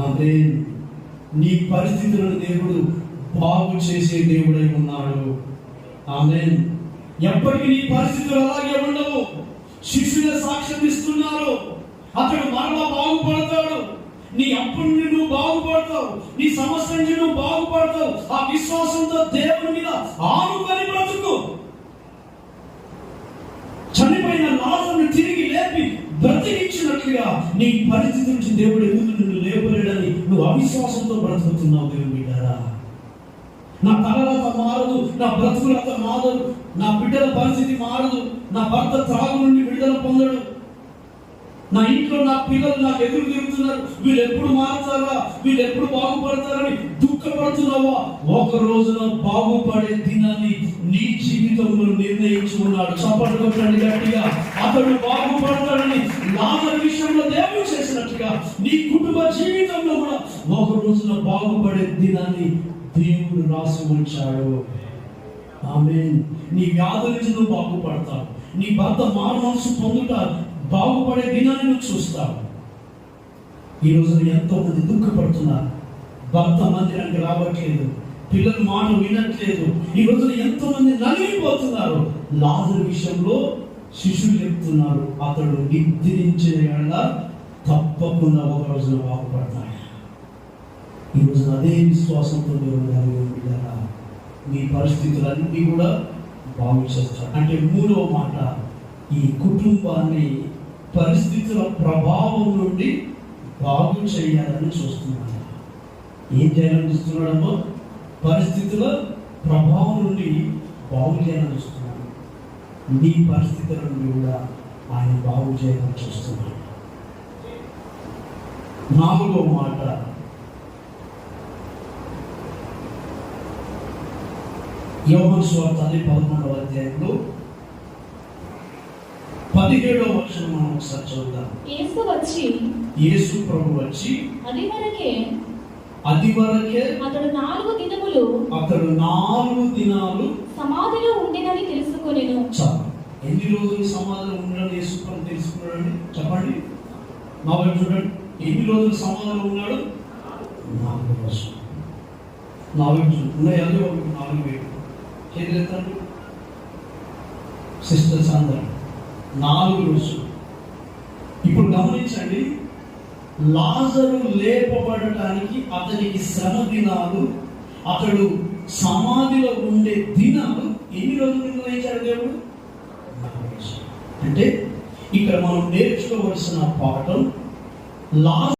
ఆమేన్. నీ పరిస్థితులను దేవుడు బాగు చేసే దేవుడై ఉన్నాడు. ఆమేన్. ఎప్పటికీ నీ పరిస్థితులు అలాగే ఉండవు. శిష్యుల సాక్ష్యం ఇస్తున్నారు, అతడు మరలా బాగుపడతాడు. నీ అప్పు నుండి నువ్వు బాగుపడతావు, నీ సమస్య నుంచి నువ్వు బాగుపడతావు. ఆ విశ్వాసంతో దేవుని మీద ఆనుకొని బ్రతుకు. చనిపోయిన లాజరును తిరిగి లేపి బ్రతికించినట్లుగా నీ పరిస్థితి నుంచి దేవుడు ఎందుకు నిన్ను లేపలేడని నువ్వు అవిశ్వాసంతో బ్రతుకుతున్నావు. దేవుని బిడ్డరా, నా తలరాత మారదు, నా బ్రతుకులత మారదు, నా బిడ్డల పరిస్థితి మారదు, నా భర్త త్రాగు నుండి విడుదల పొందడు, నా ఇంట్లో నా పిల్లలు నాకు ఎదురు తిరుగుతున్నారు, వీళ్ళు ఎప్పుడు మారుతారా, వీళ్ళు ఎప్పుడు బాగుపడతారని దుఃఖపడుతున్నావా? ఒక రోజున బాగుపడే దినాన్ని నీ జీవితంలో నిర్ణయించుకున్నాడు. చప్పట్లు కొట్టండి గట్టిగా. అతడు బాగుపడతాడని లాజరు విషయంలో దేవుడు చేసినట్టుగా నీ కుటుంబ జీవితంలో కూడా ఒక రోజున బాగుపడే దినాన్ని దేవుడు రాసి ఉంచాడు. ఆమేన్. నీ వ్యాధి నుంచి నువ్వు బాగుపడతావు, నీ భర్త మారు మనసు పొందుట బాగుపడే దినాన్ని నువ్వు చూస్తావు. ఈ రోజున ఎంతో మంది దుఃఖపడుతున్నారు, భర్త మందిరానికి రావట్లేదు, పిల్లలు మాట వినట్లేదు. ఈ రోజున ఎంతో మంది నలిగిపోతున్నారు. లాజరు విషయంలో శిష్యులు చెప్తున్నారు, అతడు నిద్రించిన తప్పకుండా ఒక రోజున బాగుపడతాడు. ఈ రోజున అదే విశ్వాసంతో మీ పరిస్థితులన్నీ కూడా బాగు చేస్తారు. అంటే మూడవ మాట, ఈ కుటుంబాన్ని పరిస్థితుల ప్రభావం నుండి బాగు చేయాలని చూస్తున్నాడు. ఏం చేయాలని చూస్తున్నాడమ్మా? పరిస్థితుల ప్రభావం నుండి బాగు చేయాలని చూస్తున్నాడు. నీ పరిస్థితుల నుండి కూడా ఆయన బాగు చేయాలని చూస్తున్నాడు. నాలుగో మాట, యోహాను సువార్త 11వ అధ్యాయంలో 17వ వచనం మనం ఒకసారి చూద్దాం. యేసు ప్రభు వచ్చి అది వరకే అతడు 4 దినాలు సమాధిలో ఉండినని తెలుసుకొనెను. ఎన్ని రోజులు సమాధిలో ఉండడం యేసు ప్రభు తెలుసుకున్నాడండి? చెప్పండి, నా వైపు చూడండి. ఎన్ని రోజులు సమాధిలో ఉన్నాడు? 4 రోజులు. నా వైపు ఉన్నాయి, అదే 4 వేలు చేతులెత్తండి సిస్టర్స్ అందరూ. 4 రోజులు. ఇప్పుడు గమనించండి, లాజరు లేపబడటానికి అతనికి శ్రమ దినాలు, అతడు సమాధిలో ఉండే దినాలు ఎన్ని రోజులు నిర్ణయించాడు దేవుడు? 4 రోజులు. అంటే ఇక్కడ మనం నేర్చుకోవలసిన పాఠం, లాజరు